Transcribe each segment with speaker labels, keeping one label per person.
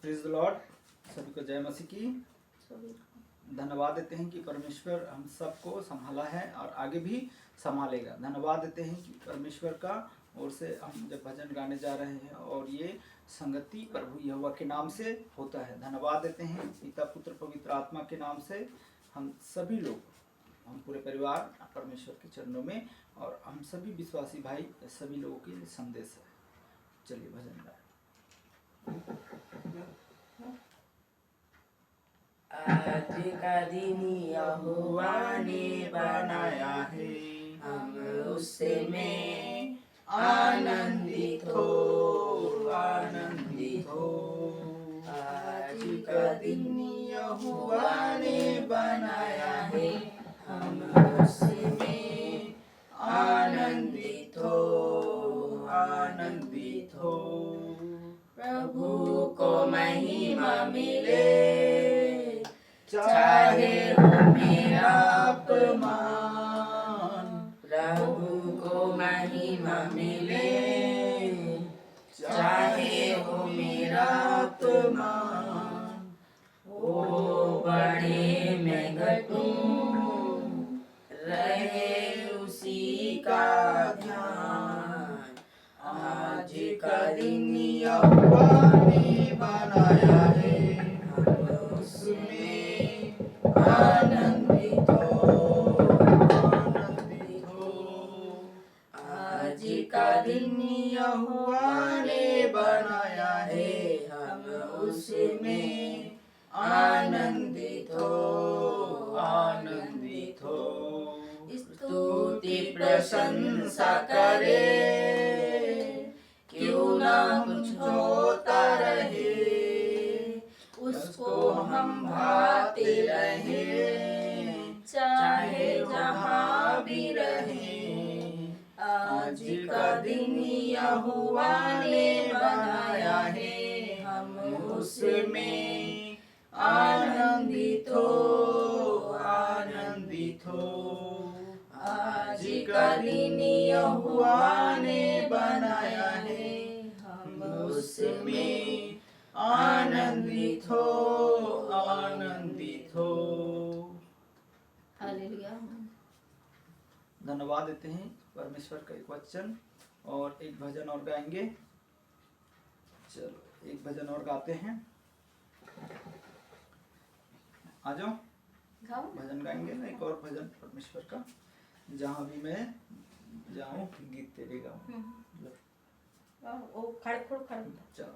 Speaker 1: Praise the Lord. सभी को जय मसीह की। धन्यवाद देते हैं कि परमेश्वर हम सबको संभाला है और आगे भी संभालेगा। धन्यवाद देते हैं कि परमेश्वर का ओर से हम जब भजन गाने जा रहे हैं और ये संगति प्रभु यहोवा के नाम से होता है। धन्यवाद देते हैं पिता पुत्र पवित्र आत्मा के नाम से। हम सभी लोग, हम पूरे परिवार परमेश्वर के चरणों में और हम सभी विश्वासी भाई सभी लोगों के लिए संदेश है। चलिए भजन गाएं।
Speaker 2: आज का दिन यहोवा ने बनाया है, हम उसमें आनंदित हो, आनंदित हो। आज का दिन यहोवा ने बनाया है, हम उसमें आनंदित हो, आनंदित हो। प्रभु को महिमा मिले, चाहे हो मेरा अपमान। प्रभु को महिमा मिले, चाहे हो मेरा अपमान। ओ बढ़े मैं घटूं, रहे उसी का ध्यान। आज का दिन यहोवा ने बनाया है, हम उसमें आनंदित हो, आनंदित हो। आज का दिन यहोवा ने बनाया है, हम उसमें आनंदित हो, आनंदित हो। स्तुति प्रशंसा करे, क्यों ना कुछ होता रहे, उसको हम भाते रहे, चाहे जहाँ भी रहे। आज का दिन यहोवा ने बनाया है, हम उसमें आनंदित हो, आनंदित हो। आज का दिन यहोवा ने बनाया है, हम उसमें आनंदित हो, आनंदित हो।
Speaker 3: हालेलुया।
Speaker 1: धन्यवाद देते हैं परमेश्वर का एक वचन और एक भजन और गाएंगे। चलो एक भजन और गाते हैं। आ जाओ भजन गाएंगे ना, एक और भजन परमेश्वर का। जहाँ भी मैं जाऊं गीत तेरे गाऊं। चलो।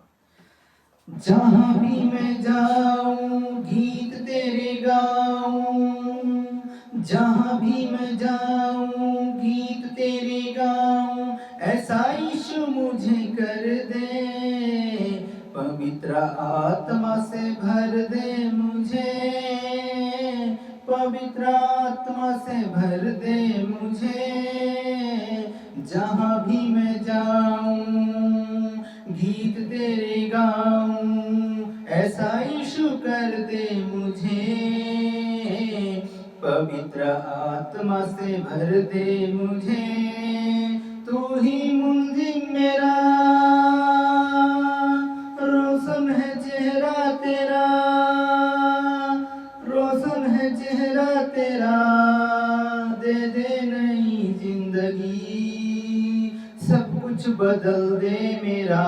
Speaker 1: जहाँ भी मैं जाऊं गीत तेरे गाऊं, जहाँ भी मैं जाऊं गीत तेरे गाऊं। ऐसा यीशु मुझे कर दे, पवित्र आत्मा से भर दे मुझे, पवित्र आत्मा से भर दे मुझे। जहाँ भी मैं जाऊं गीत तेरे गाऊं, ऐसा यीशु कर दे मुझे, पवित्र आत्मा से भर दे मुझे। तू ही मुंजिम मेरा, रोशन है चेहरा तेरा, रोशन है चेहरा तेरा। दे दे नई जिंदगी, सब कुछ बदल दे मेरा।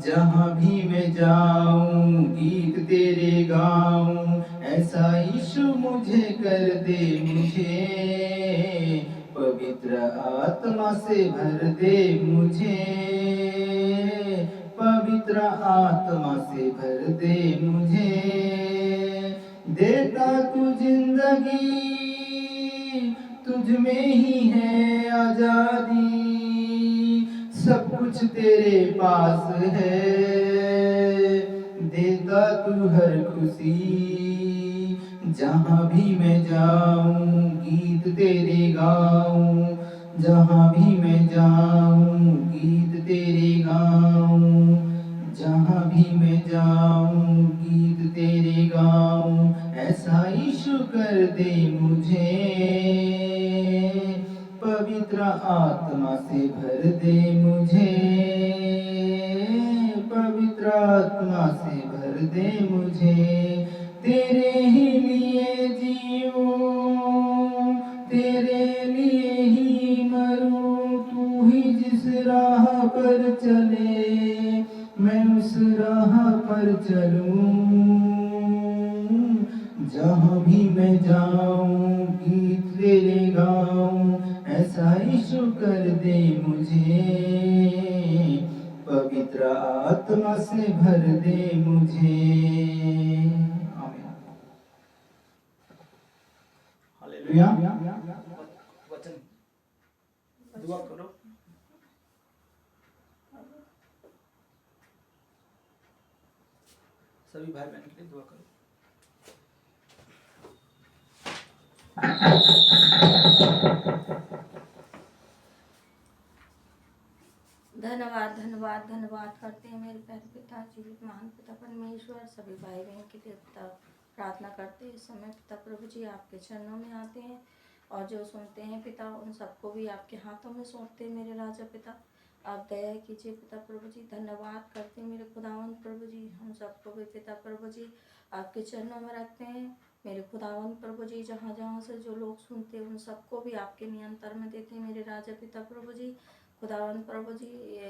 Speaker 1: जहाँ भी मैं जाऊं गीत तेरे गाऊं, ऐसा यीशु मुझे कर दे मुझे, पवित्र आत्मा से भर दे मुझे, पवित्र आत्मा से भर दे मुझे। देता तू जिंदगी, तुझ में ही है आजादी, सब कुछ तेरे पास है। देता तू हर खुशी, जहाँ भी मैं जाऊं गीत तेरे गाऊं, जहाँ भी मैं जाऊं गीत तेरे गाऊं, जहाँ भी मैं जाऊं गीत तेरे गाऊं। ऐसा यीशु कर दे मुझे, पवित्र आत्मा से भर दे मुझे, पवित्र आत्मा से भर दे मुझे, तेरे ही लिए जीऊं, तेरे लिए ही मरूं। तू ही जिस राह पर चले मैं उस राह पर चलूं, जहाँ भी मैं जाऊं गीत तेरे गाऊं। ऐसा यीशु कर दे मुझे, पवित्र आत्मा से भर दे मुझे। आमीन। हालेलुया। वचन दुआ करो। सभी भाई बहन के लिए दुआ करो।
Speaker 2: धन्यवाद धन्यवाद धन्यवाद करते हैं मेरे प्यारे पिता, जीवित महान पिता परमेश्वर। सभी भाई बहन के लिए पिता प्रार्थना करते हैं। इस समय पिता प्रभु जी आपके चरणों में आते हैं और जो सुनते हैं पिता उन सबको भी आपके हाथों में सौंपते हैं मेरे राजा पिता। आप दया कीजिए पिता प्रभु जी। धन्यवाद करते हैं मेरे खुदावंद प्रभु जी। हम सबको भी पिता प्रभु जी आपके चरणों में रखते हैं मेरे खुदावंद प्रभु जी। जहाँ जहाँ से जो लोग सुनते हैं उन सबको भी आपके नियंत्रण में देते हैं मेरे राजा पिता प्रभु जी। खुदावंद प्रभु जी ये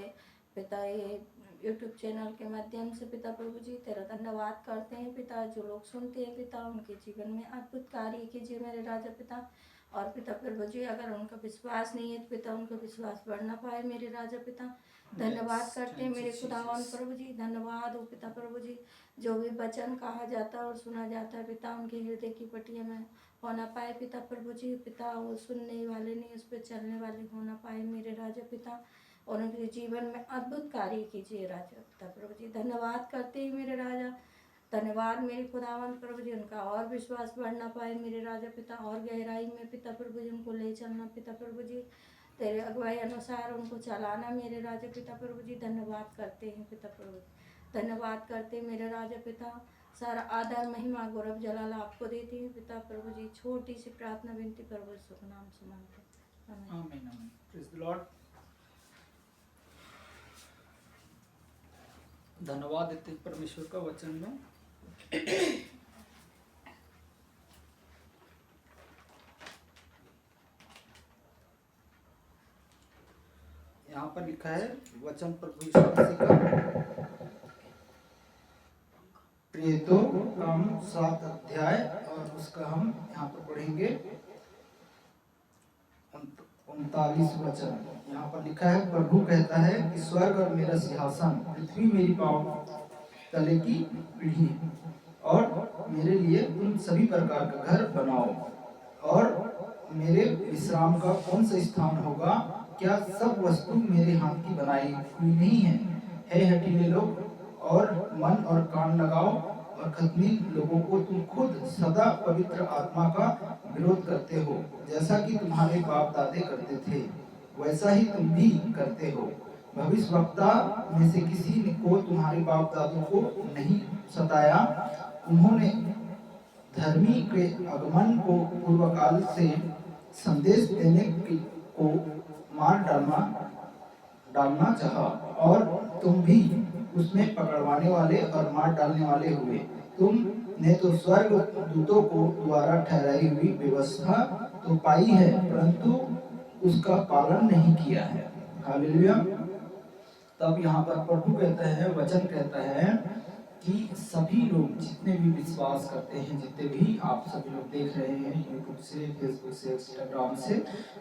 Speaker 2: पिता ये यूट्यूब चैनल के माध्यम से पिता प्रभु जी तेरा धन्यवाद करते हैं पिता। जो लोग सुनते हैं पिता उनके जीवन में अद्भुत कार्य कीजिए मेरे राजा पिता। और पिता प्रभु जी अगर उनका विश्वास नहीं है तो पिता उनका विश्वास बढ़ ना पाए मेरे राजा पिता। धन्यवाद करते हैं मेरे खुदावंद प्रभु जी। धन्यवाद हो पिता प्रभु जी। जो भी वचन कहा जाता है और सुना जाता है पिता उनके हृदय की पटिया में होना पाए पिता प्रभु जी। पिता वो सुनने वाले नहीं उस पर चलने वाले होना पाए मेरे राजा पिता। और उनके जीवन में अद्भुत कार्य कीजिए राजा पिता प्रभु जी। धन्यवाद करते हैं मेरे राजा। धन्यवाद मेरे खुदावंद प्रभु जी। उनका और विश्वास बढ़ना पाए मेरे राजा पिता और गहराई में पिता प्रभु जी उनको ले चलना पिता प्रभु जी। तेरे अगुवाई अनुसार उनको चलाना मेरे राजा पिता प्रभु जी। धन्यवाद करते हैं पिता प्रभु जी। धन्यवाद करते हैं मेरे राजा पिता। सारा आदर महिमा गौरव जलाल आपको देती हैं पिता प्रभु जी। छोटी सी प्रार्थना विनती प्रभु यीशु के नाम से मांगते हैं आमीन।
Speaker 1: आमीन आमीन। Praise the Lord. धन्यवाद देते हैं परमेश्वर का वचन में। यहाँ पर लिखा है वचन प्रभु यीशु मसीह का प्रेरितों का हम 7 अध्याय और उसका हम यहाँ पर पढ़ेंगे 39 वचन। यहाँ पर लिखा है प्रभु कहता है कि स्वर्ग और मेरा सिंहासन, पृथ्वी मेरी पाँव तले की पीढ़ी है, और मेरे लिए तुम सभी प्रकार का घर बनाओ। और मेरे विश्राम का कौन सा स्थान होगा? क्या सब वस्तु मेरे हाथ की बनाई हुई नहीं है? हे हठीले लोग, और मन और कान लगाओ, और खतनी लोगों को तुम खुद सदा पवित्र आत्मा का विरोध करते हो। जैसा कि तुम्हारे बाप दादे करते थे वैसा ही तुम भी करते हो। भविष्यवक्ता में से किसी ने को तुम्हारे बाप दादों को नहीं सताया। उन्होंने धर्मी के आगमन को पूर्व काल से संदेश देने को मार डालना चाहा, और तुम भी उसमें पकड़वाने वाले और मार डालने वाले हुए। तुमने तो स्वर्ग दूतों को द्वारा ठहराई हुई व्यवस्था तो पाई है, परंतु उसका पालन नहीं किया है। हालेलुया। तब यहाँ पर प्रभु कहता है, वचन कहता है कि सभी लोग जितने भी विश्वास करते हैं, जितने भी आप सभी लोग देख रहे हैं यूट्यूब से, फेसबुक से, इंस्टाग्राम से,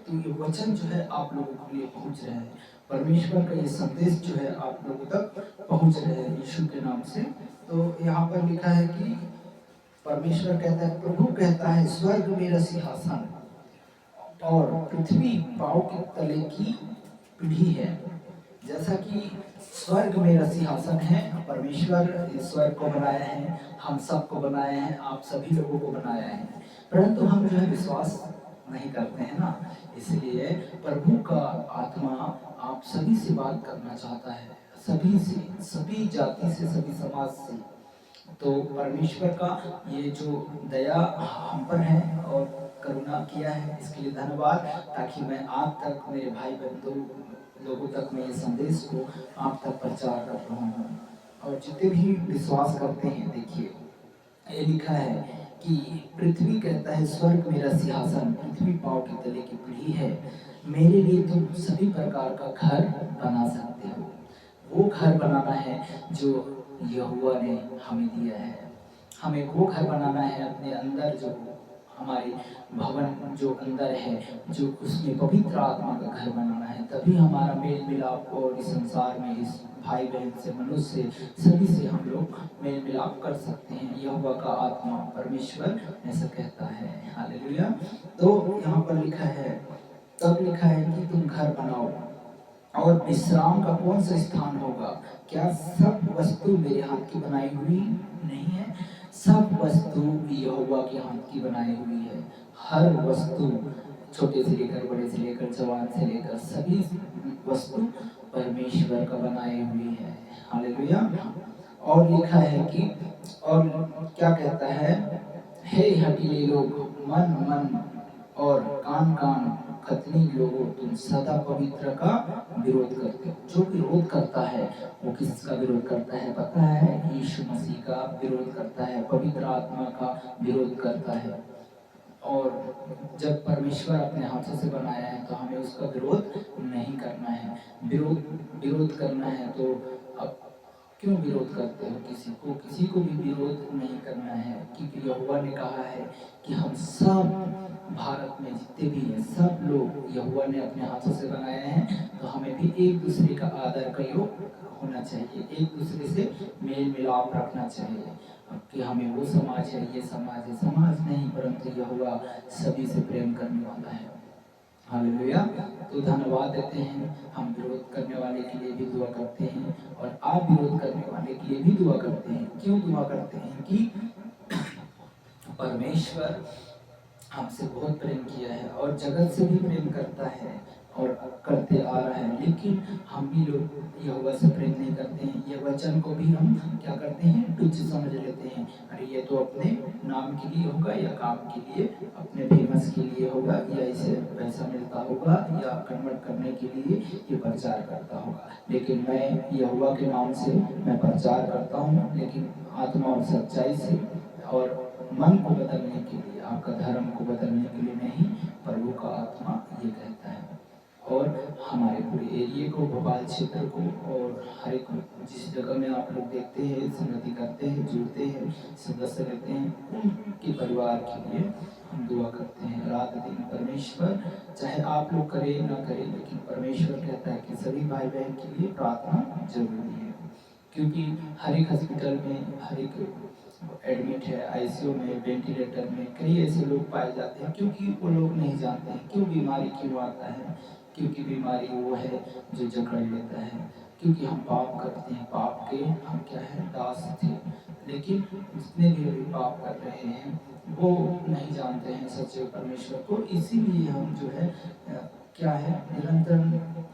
Speaker 1: तो ये वचन जो है आप लोगों के लिए पहुंच रहा है। परमेश्वर का ये संदेश जो है आप लोगों तक पहुंच रहे हैं यीशु के नाम से। तो यहाँ पर लिखा है कि परमेश्वर कहता है, प्रभु कहता है स्वर्ग मेरा सिंहासन और पृथ्वी पाँव के तले की पीढ़ी है। जैसा कि स्वर्ग मेरा सिंहासन है, परमेश्वर इस स्वर्ग को बनाया है, हम सबको बनाया है, आप सभी लोगों को बनाया है, परंतु हम जो है विश्वास नहीं करते हैं ना। इसलिए प्रभु का आत्मा आप सभी से बात करना चाहता है, सभी से, सभी जाति से, सभी समाज से। तो परमेश्वर का ये जो दया हम पर है और करुणा किया है, इसके लिए धन्यवाद। ताकि मैं आप तक, मेरे भाई बहनों लोगों तक मैं ये संदेश को आप तक प्रचार कर रहा हूँ। और जितने भी विश्वास करते हैं, देखिए ये लिखा है कि पृथ्वी कहता है स्वर्ग मेरा सिंहासन, पृथ्वी पाँव के तले की पीढ़ी है, मेरे लिए तुम सभी प्रकार का घर बना सकते हो। वो घर बनाना है जो यहोवा ने हमें दिया है। हमें वो घर बनाना है अपने अंदर, जो हमारे भवन जो अंदर है, जो उसमें पवित्र आत्मा का घर बनाना है। तभी हमारा मेल मिलाप और इस संसार में, इस भाई बहन से, मनुष्य से, सभी से हम लोग मेल मिलाप कर सकते हैं। यहोवा का आत्मा परमेश्वर ऐसा कहता है। हालेलुया। तो यहाँ पर लिखा है, तब लिखा है कि तुम घर बनाओ, और विश्राम का कौन सा स्थान होगा? क्या सब वस्तु मेरे हाथ की बनाई हुई नहीं है? सब वस्तु यहोवा के हाथ की बनाई हुई है। हर वस्तु, छोटे से लेकर बड़े से लेकर जवान से लेकर सभी वस्तु परमेश्वर का बनाई हुई है। हालेलुया। और लिखा है कि, और क्या कहता है, हे हठीले लोग, मन मन और कान कान कतनी लोगों, तुम सदा पवित्र का विरोध करते हो। जो विरोध करता है वो किसका विरोध करता है पता है? यीशु मसीह का विरोध करता है, पवित्र आत्मा का विरोध करता है। और जब परमेश्वर अपने हाथों से बनाया है तो हमें उसका विरोध नहीं करना है। विरोध करना है तो अब क्यों विरोध करते हो? किसी को भी विरोध नहीं करना है, क्योंकि यहोवा ने कहा है कि हम सब भारत में जितने भी हैं, सब लोग यहोवा ने अपने हाथों से बनाए हैं। तो हमें भी एक दूसरे का आदर का योग होना चाहिए, एक दूसरे से मेल मिलाप रखना चाहिए। कि हमें वो समाज है, ये समाज है, समाज नहीं, परंतु यहोवा सभी से प्रेम करने वाला है। हालेलुया। तो धन्यवाद देते हैं। हम विरोध करने वाले के लिए भी दुआ करते हैं, और आप विरोध करने वाले के लिए भी दुआ करते हैं। क्यों दुआ करते हैं? कि परमेश्वर हमसे बहुत प्रेम किया है और जगत से भी प्रेम करता है और करते आ रहा है, लेकिन हम भी लोग यहोवा से प्रेम नहीं करते हैं। ये वचन को भी हम क्या करते हैं? तुच्छ समझ लेते हैं। अरे ये तो अपने नाम के लिए होगा, या काम के लिए, अपने फेमस के लिए होगा, या इसे पैसा मिलता होगा, या कन्वर्ट करने के लिए ये प्रचार करता होगा। लेकिन मैं यहोवा के नाम से मैं प्रचार करता हूँ, लेकिन आत्मा और सच्चाई से, और मन को बदलने के लिए, आपका धर्म को बदलने के लिए नहीं, प्रभु का आत्मा ये कहता है। और हमारे पूरे एरिया को, भोपाल क्षेत्र को, और हर एक जिस जगह में आप लोग देखते हैं, संगति करते हैं, जुड़ते हैं, सदस्य रहते हैं, उनके परिवार के लिए हम दुआ करते हैं रात दिन। परमेश्वर चाहे आप लोग करें ना करें, लेकिन परमेश्वर कहता है कि सभी भाई बहन के लिए प्रार्थना जरूरी है। क्योंकि हर एक हॉस्पिटल में, हर एक एडमिट है, आईसीयू में, वेंटिलेटर में, कई ऐसे लोग पाए जाते हैं, क्योंकि वो लोग नहीं जानते हैं क्यों बीमारी क्यों आता है। क्योंकि बीमारी वो है जो जकड़ लेता है, क्योंकि हम पाप करते हैं, पाप के हम क्या है? दास थे। लेकिन जितने भी अभी पाप कर रहे हैं वो नहीं जानते हैं सच्चे परमेश्वर को, इसीलिए हम जो है क्या है, निरंतर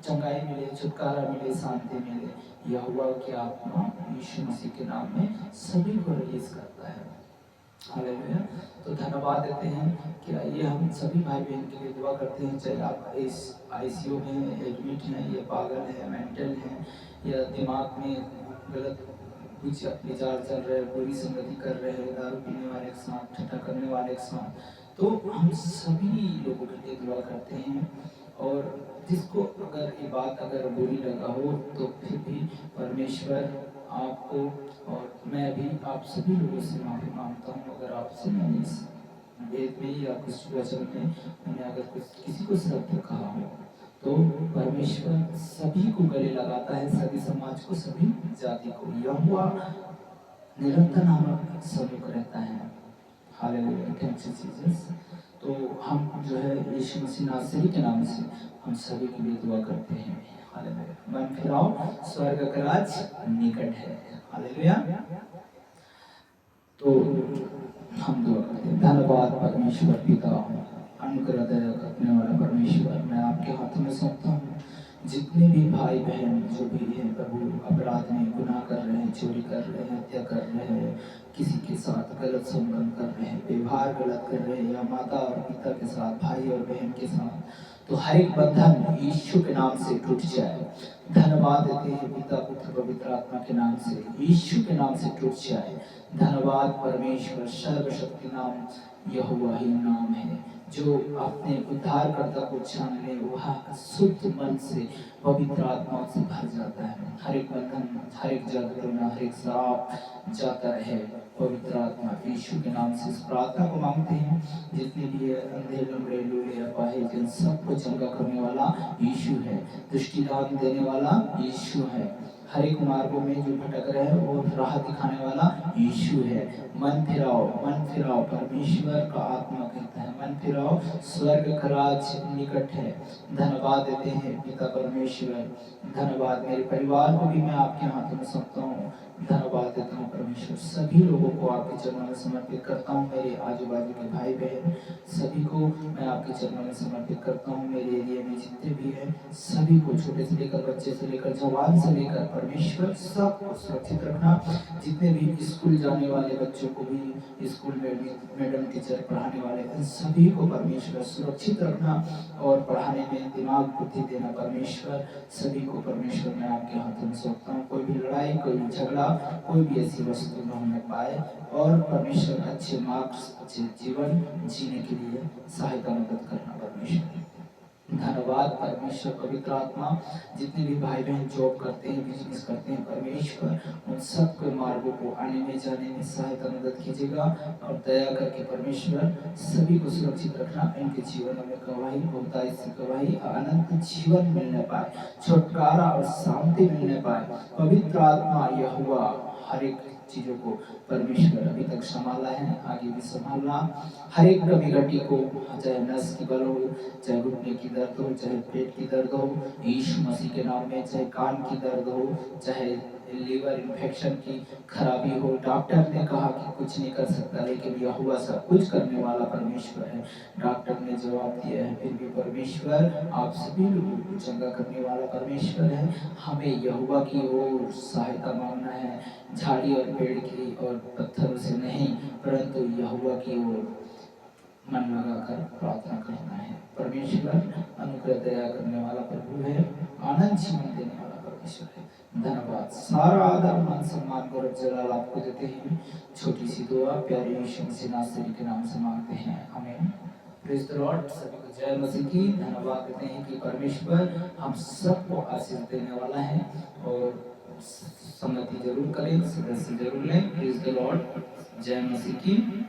Speaker 1: चंगाई मिले, छुटकारा मिले, शांति मिले। यहोवा की आत्मा यीशु मसीह के नाम में सभी को रिलीज करता है। हालेलुया। तो धन्यवाद देते हैं कि आइए हम सभी भाई बहन के लिए दुआ करते हैं। चाहे आप इस आईसीयू में एडमिट हैं, या पागल है, मेंटल है, या दिमाग में गलत कुछ विचार चल रहे, बुरी संगति कर रहे हैं, दारू पीने वाले के साथ, ठट्ठा करने वाले के साथ, तो हम सभी लोगों के लिए दुआ करते हैं। और जिसको अगर ये बात अगर बुरी लगा हो तो फिर भी परमेश्वर आपको और मैं भी आप सभी लोगों से माफी मांगता हूँ। अगर आपसे मैंने इस वेद में या कुछ वचन में मैंने अगर कुछ किसी को शब्द कहा हो, तो परमेश्वर सभी को गले लगाता है, सभी समाज को, सभी जाति को। यहोवा निरंतर हमारे सम्मुख रहता है। हालेलुया। Thank you Jesus. तो हम जो है यीशु मसीह नासरी के नाम से हम सभी के लिए दुआ करते हैं। हालेलुया। मन फिराओ, स्वर्ग का राज निकट है। हालेलुया। तो हम दुआ करते हैं। धन्यवाद परमेश्वर पिता, अनुग्रह दया करने वाला परमेश्वर, मैं आपके हाथों में सौंपता हूँ जितने भी भाई बहन जो भी हैं प्रभु अपराध में गुनाह कर रहे हैं, चोरी कर रहे हैं, हत्या कर रहे हैं, किसी के साथ गलत संबंध कर रहे हैं, व्यवहार गलत कर रहे हैं, या माता और पिता के साथ, भाई और बहन के साथ, तो हर एक बंधन यीशु के नाम से टूट जाए। धन्यवाद देते हैं पिता पुत्र पवित्र आत्मा के नाम से, यीशु के नाम से टूट जाए। धन्यवाद परमेश्वर, सर्वशक्ति नाम यहोवा ही नाम है, जो अपने उद्धारकर्ता को जानने वह शुद्ध मन से पवित्र आत्मा से भर जाता है। हर एक बंधन, हर एक जागरण, हर एक श्राप जाता रहे पवित्र आत्मा यीशु के नाम से। इस प्रार्थना को मांगते हैं। जितने भी अंधे लंगड़े लूले अपाहिज जिन सबको चंगा करने वाला यीशु है, दृष्टिदान देने वाला यीशु है, हर एक मार्गों में जो भटक रहे हैं वो राह दिखाने वाला यीशु है। मन फिराओ, मन फिराओ, परमेश्वर का आत्मा कहता है मन फिराओ, स्वर्ग का राज निकट है। धन्यवाद देते हैं पिता परमेश्वर, धन्यवाद। मेरे परिवार को भी मैं आपके हाथों में सौंपता हूँ। धन्यवाद देता हूँ परमेश्वर, सभी लोगों को आपके चरणों में समर्पित करता हूँ। मेरे आजू बाजू के भाई बहन सभी को मैं आपके चरणों में समर्पित करता हूँ। मेरे एरिया में जितने भी हैं सभी को, छोटे से लेकर बच्चे से लेकर जवान से लेकर, परमेश्वर सबको सुरक्षित रखना। जितने भी स्कूल जाने वाले बच्चों को भी, स्कूल में भी मैडम टीचर पढ़ाने वाले इन सभी को परमेश्वर सुरक्षित रखना और पढ़ाने में दिमाग बुद्धि देना। परमेश्वर सभी को परमेश्वर मैं आपके हाथों में सौंपता हूँ। कोई भी लड़ाई, कोई भी झगड़ा, कोई भी ऐसी वस्तु न होने पाए और परमेश्वर अच्छे मार्क्स, अच्छे जीवन जीने के लिए सहायता मदद करना। परमेश्वर धन्यवाद परमेश्वर पवित्र आत्मा। जितने भी भाई बहन जॉब करते हैं, बिजनेस करते हैं, परमेश्वर उन सब के मार्गों को आने में जाने में सहायता मदद कीजिएगा और दया करके परमेश्वर सभी को सुरक्षित रखना। इनके जीवनों में गवाही, बहुतायत से गवाही, अनंत जीवन मिलने पाए, छुटकारा और शांति मिलने पाए। पवित्र आत्मा यहोवा हर एक चीजों को परमेश्वर अभी तक संभाला है, आगे भी संभालना। हर एक कमी घटी को, चाहे नस की बल हो, चाहे घुटने की दर्द हो, चाहे पेट की दर्द हो, यीशु मसीह के नाम में, चाहे कान की दर्द हो, चाहे लीवर इन्फेक्शन की खराबी हो, डॉक्टर ने कहा कि कुछ नहीं कर सकता, लेकिन यहोवा सब कुछ करने वाला परमेश्वर है। डॉक्टर ने जवाब दिया है, फिर भी परमेश्वर आप सभी लोगों को चंगा करने वाला परमेश्वर है। हमें यहोवा की ओर सहायता मांगना है, झाड़ी और पेड़ की और पत्थरों से नहीं, परंतु यहोवा की ओर मन लगाकर प्रार्थना करना है। परमेश्वर अनुग्रह दया करने वाला प्रभु है, आनंद जीवन देने वाला परमेश्वर है। धन्यवाद। सारा आदर मान सम्मान गौरव जलाल आपको देते हैं। छोटी सी दुआ प्यारे यीशु मसीह नासरी के नाम से मांगते हैं, आमीन। Praise the Lord. सभी को जय मसीह की। धन्यवाद देते हैं कि परमेश्वर हम सबको आशीष देने वाला है और सम्मति जरूर करें, सदस्य जरूर लें। Praise the Lord. जय मसीह की।